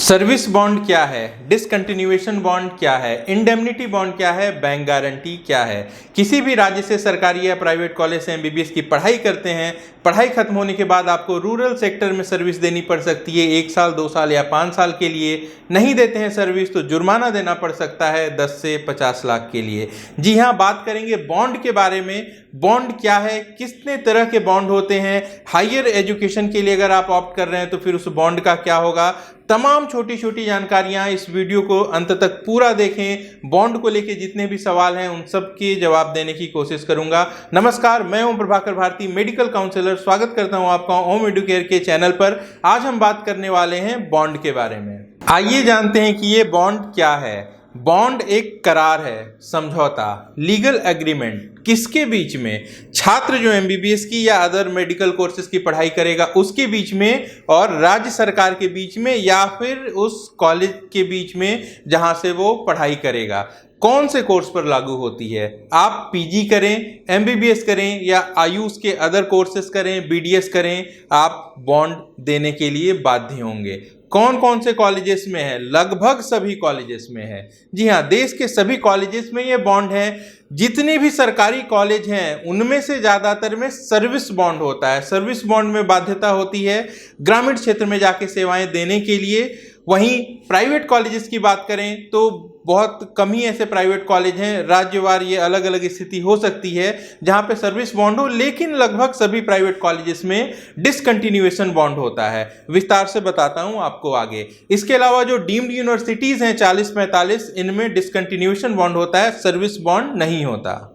Service bond क्या है, discontinuation bond क्या है, इंडेमनिटी बॉन्ड क्या है, बैंक गारंटी क्या है। किसी भी राज्य से सरकारी या प्राइवेट कॉलेज से एमबीबीएस की पढ़ाई करते हैं, पढ़ाई खत्म होने के बाद आपको रूरल सेक्टर में सर्विस देनी पड़ सकती है 1 साल 2 साल या 5 साल के लिए। नहीं देते हैं सर्विस तो जुर्माना देना पड़ सकता है 10 से 50 लाख के लिए। जी हाँ, बात करेंगे बॉन्ड के बारे में। बॉन्ड क्या है, कितने तरह के बॉन्ड होते हैं, हायर एजुकेशन के लिए अगर आप ऑप्ट कर रहे हैं तो फिर उस बॉन्ड का क्या होगा। तमाम छोटी छोटी जानकारियां, इस वीडियो को अंत तक पूरा देखें। बॉन्ड को लेके जितने भी सवाल हैं उन सब के जवाब देने की कोशिश करूंगा। नमस्कार, मैं हूं प्रभाकर भारती, मेडिकल काउंसलर। स्वागत करता हूं आपका होम एडुकेयर के चैनल पर। आज हम बात करने वाले हैं बॉन्ड के बारे में। आइए जानते हैं कि ये बॉन्ड क्या है। बॉन्ड एक करार है, समझौता, लीगल एग्रीमेंट। किसके बीच में? छात्र जो एमबीबीएस की या अदर मेडिकल कोर्सेज की पढ़ाई करेगा उसके बीच में, और राज्य सरकार के बीच में, या फिर उस कॉलेज के बीच में जहां से वो पढ़ाई करेगा। कौन से कोर्स पर लागू होती है? आप पीजी करें, एमबीबीएस करें या आयुष के अदर कोर्सेज करें, बीडीएस करें, आप बॉन्ड देने के लिए बाध्य होंगे। कौन कौन से कॉलेजेस में है? लगभग सभी कॉलेजेस में है। जी हाँ, देश के सभी कॉलेजेस में ये बॉन्ड है। जितने भी सरकारी कॉलेज हैं उनमें से ज़्यादातर में सर्विस बॉन्ड होता है। सर्विस बॉन्ड में बाध्यता होती है ग्रामीण क्षेत्र में जाके सेवाएं देने के लिए। वहीं प्राइवेट कॉलेजेस की बात करें तो बहुत कम ही ऐसे प्राइवेट कॉलेज हैं, राज्यवार ये अलग अलग स्थिति हो सकती है जहां पे सर्विस बॉन्ड हो, लेकिन लगभग सभी प्राइवेट कॉलेजेस में डिसकंटिन्यूएशन बॉन्ड होता है। विस्तार से बताता हूं आपको आगे। इसके अलावा जो डीम्ड यूनिवर्सिटीज हैं 40-45, इनमें डिसकंटिन्यूएशन बॉन्ड होता है, सर्विस बॉन्ड नहीं होता।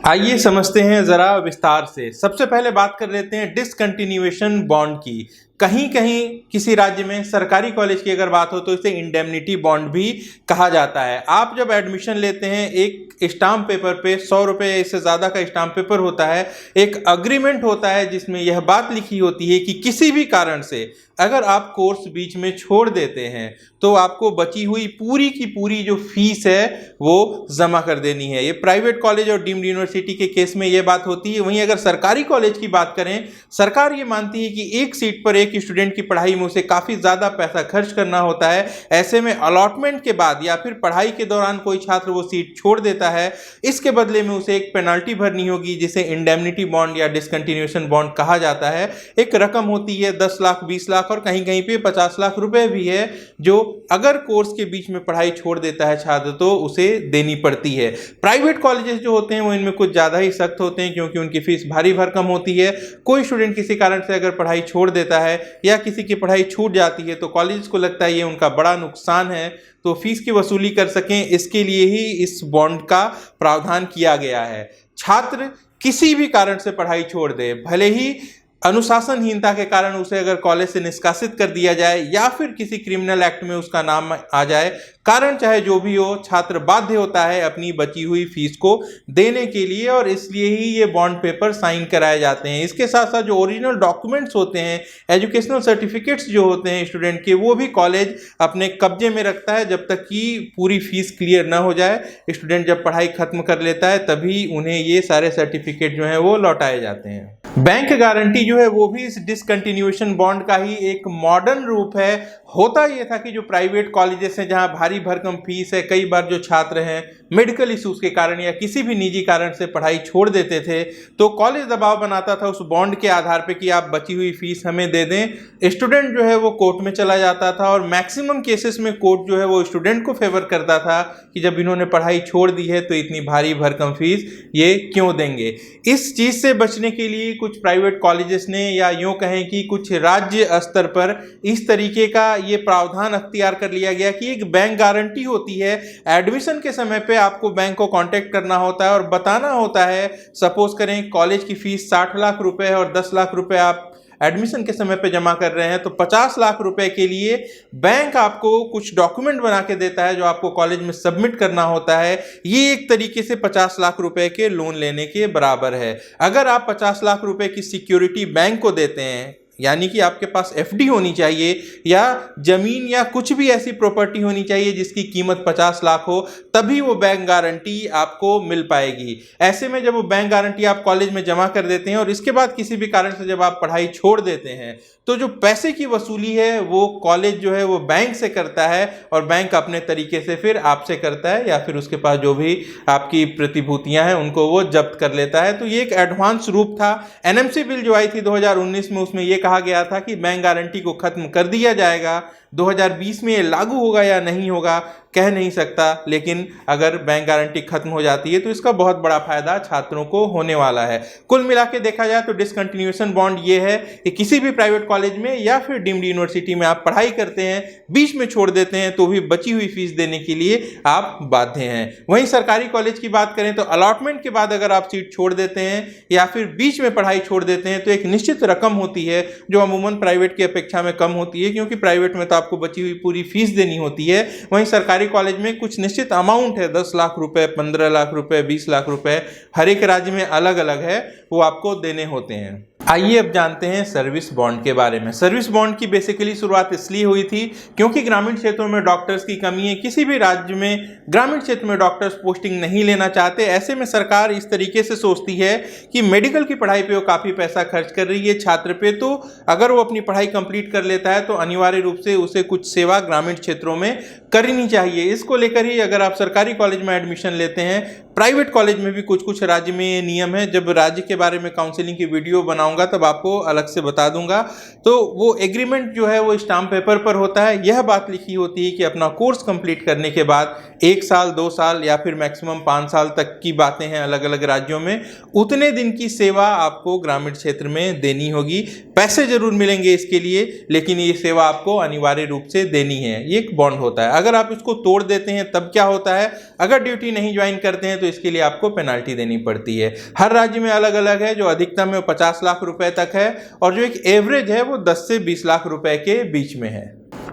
आइए समझते हैं जरा विस्तार से। सबसे पहले बात कर लेते हैं डिसकंटिन्यूएशन बॉन्ड की। कहीं कहीं किसी राज्य में सरकारी कॉलेज की अगर बात हो तो इसे इंडेमनिटी बॉन्ड भी कहा जाता है। आप जब एडमिशन लेते हैं, एक स्टाम्प पेपर पे 100 रुपये इससे ज़्यादा का स्टाम्प पेपर होता है, एक अग्रीमेंट होता है जिसमें यह बात लिखी होती है कि किसी भी कारण से अगर आप कोर्स बीच में छोड़ देते हैं तो आपको बची हुई पूरी की पूरी जो फीस है वो जमा कर देनी है। ये प्राइवेट कॉलेज और डीम्ड यूनिवर्सिटी के केस में ये बात होती है। वहीं अगर सरकारी कॉलेज की बात करें, सरकार ये मानती है कि एक सीट पर एक स्टूडेंट की पढ़ाई में उसे काफ़ी ज़्यादा पैसा खर्च करना होता है। ऐसे में अलॉटमेंट के बाद या फिर पढ़ाई के दौरान कोई छात्र वो सीट छोड़ देता है, इसके बदले में उसे एक पेनल्टी भरनी होगी जिसे इंडेमनिटी बॉन्ड या डिसकंटिन्यूएशन बॉन्ड कहा जाता है। एक रकम होती है 10 लाख, 20 लाख और कहीं कहीं पे 50 लाख रुपए भी है, जो अगर कोर्स के बीच में पढ़ाई छोड़ देता है छात्र तो उसे देनी पड़ती है। प्राइवेट कॉलेजेस जो होते हैं वो इनमें कुछ ज़्यादा ही सख्त होते हैं क्योंकि उनकी फीस भारी भरकम होती है। कोई स्टूडेंट किसी कारण से अगर पढ़ाई छोड़ देता है या किसी की पढ़ाई छूट जाती है तो कॉलेज को लगता है ये उनका बड़ा नुकसान है, तो फीस की वसूली कर सकें, इसके लिए ही इस बॉन्ड का प्रावधान किया गया है। छात्र किसी भी कारण से पढ़ाई छोड़ दे, भले ही अनुशासनहीनता के कारण उसे अगर कॉलेज से निष्कासित कर दिया जाए या फिर किसी क्रिमिनल एक्ट में उसका नाम आ जाए, कारण चाहे जो भी हो, छात्र बाध्य होता है अपनी बची हुई फीस को देने के लिए, और इसलिए ही ये बॉन्ड पेपर साइन कराए जाते हैं। इसके साथ साथ जो ओरिजिनल डॉक्यूमेंट्स होते हैं, एजुकेशनल सर्टिफिकेट्स जो होते हैं स्टूडेंट के, वो भी कॉलेज अपने कब्जे में रखता है जब तक कि पूरी फीस क्लियर ना हो जाए। स्टूडेंट जब पढ़ाई खत्म कर लेता है तभी उन्हें ये सारे सर्टिफिकेट जो हैं वो लौटाए जाते हैं। बैंक गारंटी जो है वो भी इस डिसकंटिन्यूएशन बॉन्ड का ही एक मॉडर्न रूप है। होता ये था कि जो प्राइवेट कॉलेजेस हैं जहां भारी भरकम फीस है, कई बार जो छात्र हैं मेडिकल इश्यूज के कारण या किसी भी निजी कारण से पढ़ाई छोड़ देते थे तो कॉलेज दबाव बनाता था उस बॉन्ड के आधार पे कि आप बची हुई फीस हमें दे दें। स्टूडेंट जो है वो कोर्ट में चला जाता था और मैक्सिमम केसेस में कोर्ट जो है वो स्टूडेंट को फेवर करता था कि जब इन्होंने पढ़ाई छोड़ दी है तो इतनी भारी भरकम फीस ये क्यों देंगे। इस चीज़ से बचने के लिए कुछ प्राइवेट कॉलेजेस ने, या यूँ कहें कि कुछ राज्य स्तर पर, इस तरीके का ये प्रावधान अख्तियार कर लिया गया कि एक बैंक गारंटी होती है। एडमिशन के समय पे आपको बैंक को कांटेक्ट करना होता है और बताना होता है, सपोज करें कॉलेज की फीस 60 लाख रुपए है और 10 लाख रुपए आप एडमिशन के समय पे जमा कर रहे हैं, तो 50 लाख रुपए के लिए बैंक आपको कुछ डॉक्यूमेंट बना के देता है जो आपको कॉलेज में सबमिट करना होता है। ये एक तरीके से 50 लाख रुपए के लोन लेने के बराबर है। अगर आप 50 लाख रुपए की सिक्योरिटी बैंक को देते हैं, यानी कि आपके पास एफडी होनी चाहिए या जमीन या कुछ भी ऐसी प्रॉपर्टी होनी चाहिए जिसकी कीमत 50 लाख हो, तभी वो बैंक गारंटी आपको मिल पाएगी। ऐसे में जब वो बैंक गारंटी आप कॉलेज में जमा कर देते हैं और इसके बाद किसी भी कारण से जब आप पढ़ाई छोड़ देते हैं तो जो पैसे की वसूली है वो कॉलेज जो है वो बैंक से करता है और बैंक अपने तरीके से फिर आपसे करता है या फिर उसके पास जो भी आपकी प्रतिभूतियां हैं उनको वो जब्त कर लेता है। तो ये एक एडवांस रूप था। एनएमसी बिल जो आई थी 2019 में, उसमें ये कहा गया था कि बैंक गारंटी को खत्म कर दिया जाएगा। 2020 में ये लागू होगा या नहीं होगा कह नहीं सकता, लेकिन अगर बैंक गारंटी खत्म हो जाती है तो इसका बहुत बड़ा फायदा छात्रों को होने वाला है। कुल मिला के देखा जाए तो डिसकंटिन्यूएशन बॉन्ड ये है कि किसी भी प्राइवेट कॉलेज में या फिर डीम्ड यूनिवर्सिटी में आप पढ़ाई करते हैं, बीच में छोड़ देते हैं तो भी बची हुई फीस देने के लिए आप बाध्य हैं। वहीं सरकारी कॉलेज की बात करें तो अलॉटमेंट के बाद अगर आप सीट छोड़ देते हैं या फिर बीच में पढ़ाई छोड़ देते हैं तो एक निश्चित रकम होती है जो अमूमन प्राइवेट की अपेक्षा में कम होती है, क्योंकि प्राइवेट में तो आपको बची हुई पूरी फीस देनी होती है। वहीं सरकारी कॉलेज में कुछ निश्चित अमाउंट है, 10 लाख रुपए, 15 लाख रुपए, 20 लाख रुपए, हर एक राज्य में अलग अलग है, वो आपको देने होते हैं। आइए अब जानते हैं सर्विस बॉन्ड के बारे में। सर्विस बॉन्ड की बेसिकली शुरुआत इसलिए हुई थी क्योंकि ग्रामीण क्षेत्रों में डॉक्टर्स की कमी है। किसी भी राज्य में ग्रामीण क्षेत्र में डॉक्टर्स पोस्टिंग नहीं लेना चाहते। ऐसे में सरकार इस तरीके से सोचती है कि मेडिकल की पढ़ाई पे वो काफ़ी पैसा खर्च कर रही है छात्र पे, तो अगर वो अपनी पढ़ाई कंप्लीट कर लेता है तो अनिवार्य रूप से उसे कुछ सेवा ग्रामीण क्षेत्रों में करनी चाहिए। इसको लेकर ही अगर आप सरकारी कॉलेज में एडमिशन लेते हैं, प्राइवेट कॉलेज में भी कुछ राज्य में ये नियम है। जब राज्य के बारे में काउंसलिंग की वीडियो बनाऊंगा तब आपको अलग से बता दूंगा। तो वो एग्रीमेंट जो है वो स्टाम्प पेपर पर होता है। यह बात लिखी होती है कि अपना कोर्स कंप्लीट करने के बाद 1 साल, 2 साल या फिर मैक्सिमम 5 साल तक की बातें हैं अलग अलग राज्यों में, उतने दिन की सेवा आपको ग्रामीण क्षेत्र में देनी होगी। पैसे जरूर मिलेंगे इसके लिए, लेकिन ये सेवा आपको अनिवार्य रूप से देनी है। ये एक बॉन्ड होता है। अगर आप इसको तोड़ देते हैं तब क्या होता है, अगर ड्यूटी नहीं ज्वाइन करते हैं तो इसके लिए आपको पेनाल्टी देनी पड़ती है। हर राज्य में अलग अलग है। जो अधिकतम है 50 लाख रुपए तक है और जो एक एवरेज है वो 10 से 20 लाख रुपए के बीच में है।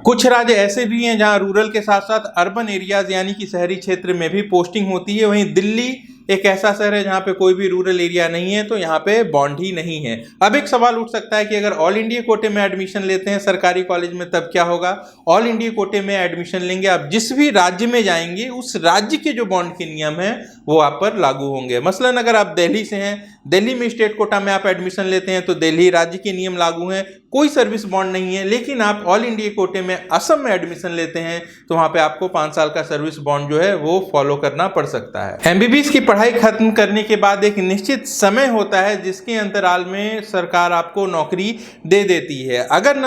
कुछ राज्य ऐसे भी हैं जहां रूरल के साथ साथ अर्बन एरियाज यानी कि शहरी क्षेत्र में भी पोस्टिंग होती है। वहीं दिल्ली एक ऐसा शहर है जहां पे कोई भी रूरल एरिया नहीं है, तो यहाँ पे बॉन्ड ही नहीं है। अब एक सवाल उठ सकता है कि अगर ऑल इंडिया कोटे में एडमिशन लेते हैं सरकारी कॉलेज में तब क्या होगा। ऑल इंडिया कोटे में एडमिशन लेंगे, आप जिस भी राज्य में जाएंगे उस राज्य के जो बॉन्ड के नियम हैं वो आप पर लागू होंगे। मसलन अगर आप दिल्ली से हैं, दिल्ली में स्टेट कोटा में आप एडमिशन लेते हैं तो दिल्ली राज्य के नियम लागू हैं, कोई सर्विस बॉन्ड नहीं है। लेकिन आप ऑल इंडिया कोटे में असम में एडमिशन लेते हैं तो वहां पे आपको 5 साल का सर्विस बॉन्ड जो है वो फॉलो करना पड़ सकता है। एमबीबीएस की पढ़ाई खत्म करने के बाद एक निश्चित समय होता है जिसके अंतराल में सरकार आपको नौकरी दे देती है। अगर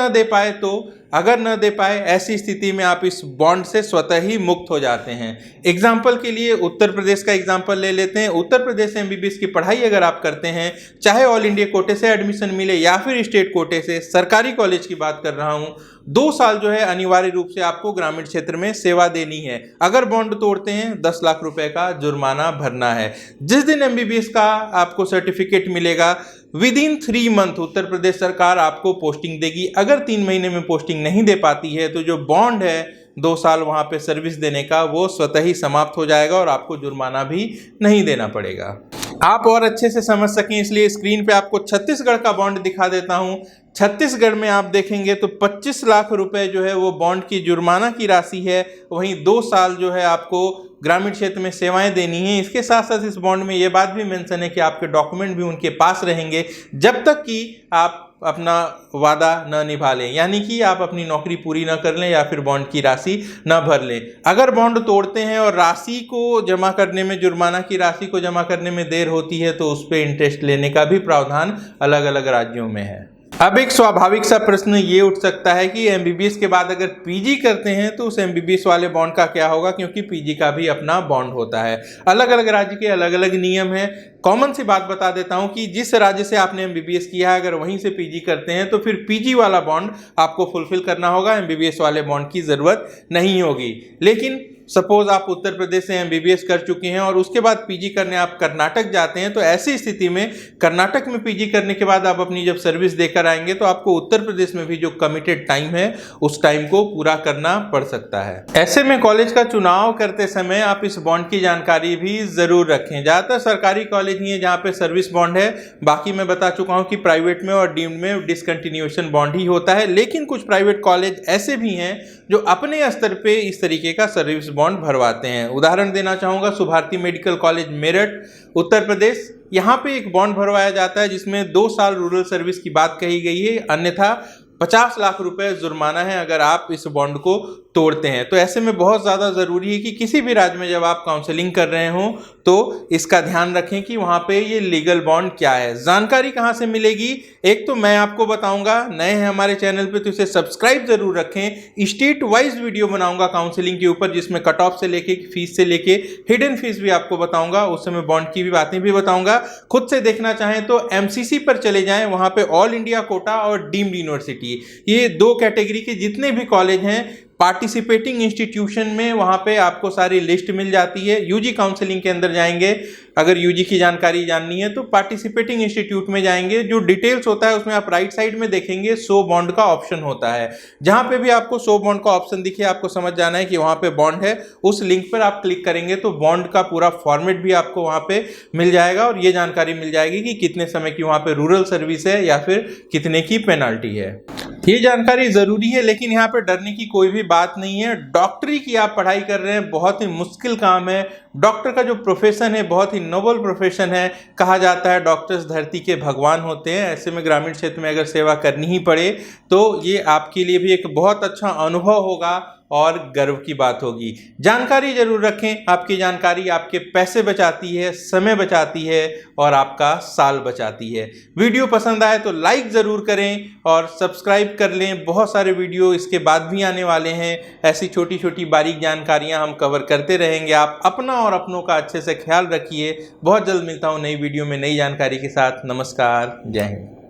न दे पाए ऐसी स्थिति में आप इस बॉन्ड से स्वतः ही मुक्त हो जाते हैं। एग्जाम्पल के लिए उत्तर प्रदेश का एग्जाम्पल ले लेते हैं। उत्तर प्रदेश से एमबीबीएस की पढ़ाई अगर आप करते हैं, चाहे ऑल इंडिया कोटे से एडमिशन मिले या फिर स्टेट कोटे से, सरकारी कॉलेज की बात कर रहा हूं, 2 साल जो है अनिवार्य रूप से आपको ग्रामीण क्षेत्र में सेवा देनी है। अगर बॉन्ड तोड़ते हैं 10 लाख रुपए का जुर्माना भरना है। जिस दिन एमबीबीएस का आपको सर्टिफिकेट मिलेगा, with in 3 month Uttar Pradesh सरकार आपको पोस्टिंग देगी। अगर 3 महीने में पोस्टिंग नहीं दे पाती है तो जो बॉन्ड है 2 साल वहां पे सर्विस देने का वो स्वतः ही समाप्त हो जाएगा और आपको जुर्माना भी नहीं देना पड़ेगा। आप और अच्छे से समझ सकें इसलिए स्क्रीन पे आपको छत्तीसगढ़ का बॉन्ड दिखा देता हूं। छत्तीसगढ़ में आप देखेंगे तो 25 लाख रुपए जो है वो बॉन्ड की जुर्माना की राशि है। वहीं 2 साल जो है आपको ग्रामीण क्षेत्र में सेवाएं देनी है। इसके साथ साथ इस बॉन्ड में ये बात भी मेंशन है कि आपके डॉक्यूमेंट भी उनके पास रहेंगे जब तक कि आप अपना वादा न निभा लें, यानी कि आप अपनी नौकरी पूरी न कर लें या फिर बॉन्ड की राशि न भर लें। अगर बॉन्ड तोड़ते हैं और राशि को जमा करने में, जुर्माना की राशि को जमा करने में देर होती है तो उस पर इंटरेस्ट लेने का भी प्रावधान अलग अलग राज्यों में है। अब एक स्वाभाविक सा प्रश्न ये उठ सकता है कि एमबीबीएस के बाद अगर पीजी करते हैं तो उस एमबीबीएस वाले बॉन्ड का क्या होगा, क्योंकि पीजी का भी अपना बॉन्ड होता है। अलग अलग राज्य के अलग अलग नियम हैं। कॉमन सी बात बता देता हूं कि जिस राज्य से आपने एमबीबीएस किया है अगर वहीं से पीजी करते हैं तो फिर पीजी वाला बॉन्ड आपको फुलफिल करना होगा, एमबीबीएस वाले बॉन्ड की जरूरत नहीं होगी। लेकिन सपोज आप उत्तर प्रदेश से एमबीबीएस कर चुके हैं और उसके बाद पीजी करने आप कर्नाटक जाते हैं, तो ऐसी स्थिति में कर्नाटक में पीजी करने के बाद आप अपनी जब सर्विस देकर आएंगे तो आपको उत्तर प्रदेश में भी जो कमिटेड टाइम है उस टाइम को पूरा करना पड़ सकता है। ऐसे में कॉलेज का चुनाव करते समय आप इस बॉन्ड की जानकारी भी जरूर रखें। ज़्यादातर सरकारी कॉलेज ही है जहाँ पे सर्विस बॉन्ड है, बाकी मैं बता चुका हूँ कि प्राइवेट में और डीम्ड में डिसकंटिन्यूएशन बॉन्ड ही होता है। लेकिन कुछ प्राइवेट कॉलेज ऐसे भी हैं जो अपने स्तर पे इस तरीके का सर्विस बॉन्ड भरवाते हैं। उदाहरण देना चाहूँगा, सुभारती मेडिकल कॉलेज मेरठ उत्तर प्रदेश, यहाँ पे एक बॉन्ड भरवाया जाता है जिसमें 2 साल रूरल सर्विस की बात कही गई है, अन्यथा 50 लाख रुपए जुर्माना है अगर आप इस बॉन्ड को तोड़ते हैं। तो ऐसे में बहुत ज़्यादा ज़रूरी है कि किसी भी राज्य में जब आप काउंसलिंग कर रहे हो तो इसका ध्यान रखें कि वहाँ पे ये लीगल बॉन्ड क्या है। जानकारी कहाँ से मिलेगी, एक तो मैं आपको बताऊंगा, नए हैं हमारे चैनल पे तो इसे सब्सक्राइब जरूर रखें। स्टेट वाइज वीडियो बनाऊंगा काउंसलिंग के ऊपर, जिसमें कट ऑफ से लेके फीस से लेके हिडन फीस भी आपको बताऊंगा, उस समय बॉन्ड की भी बातें भी बताऊंगा। खुद से देखना चाहें तो एमसीसी पर चले जाएं, वहाँ पे ऑल इंडिया कोटा और डीम्ड यूनिवर्सिटी, ये 2 कैटेगरी के जितने भी कॉलेज हैं पार्टिसिपेटिंग इंस्टीट्यूशन में, वहाँ पे आपको सारी लिस्ट मिल जाती है। यूजी काउंसलिंग के अंदर जाएंगे, अगर यूजी की जानकारी जाननी है तो पार्टिसिपेटिंग इंस्टीट्यूट में जाएंगे, जो डिटेल्स होता है उसमें आप राइट साइड में देखेंगे शो बॉन्ड का ऑप्शन होता है। जहाँ पे भी आपको शो बॉन्ड का ऑप्शन दिखे, आपको समझ जाना है कि वहाँ पे बॉन्ड है, उस लिंक पर आप क्लिक करेंगे तो बॉन्ड का पूरा फॉर्मेट भी आपको वहाँ पे मिल जाएगा और ये जानकारी मिल जाएगी कि कितने समय की वहाँ पे रूरल सर्विस है या फिर कितने की पेनाल्टी है। ये जानकारी जरूरी है, लेकिन यहाँ पे डरने की कोई भी बात नहीं है। डॉक्टरी की आप पढ़ाई कर रहे हैं, बहुत ही मुश्किल काम है। डॉक्टर का जो प्रोफेशन है बहुत ही नोबल प्रोफेशन है। कहा जाता है डॉक्टर्स धरती के भगवान होते हैं। ऐसे में ग्रामीण क्षेत्र में अगर सेवा करनी ही पड़े तो ये आपके लिए भी एक बहुत अच्छा अनुभव होगा और गर्व की बात होगी। जानकारी जरूर रखें, आपकी जानकारी आपके पैसे बचाती है, समय बचाती है और आपका साल बचाती है। वीडियो पसंद आए तो लाइक ज़रूर करें और सब्सक्राइब कर लें। बहुत सारे वीडियो इसके बाद भी आने वाले हैं, ऐसी छोटी छोटी बारीक जानकारियां हम कवर करते रहेंगे। आप अपना और अपनों का अच्छे से ख्याल रखिए। बहुत जल्द मिलता हूं नई वीडियो में नई जानकारी के साथ। नमस्कार, जय हिंद।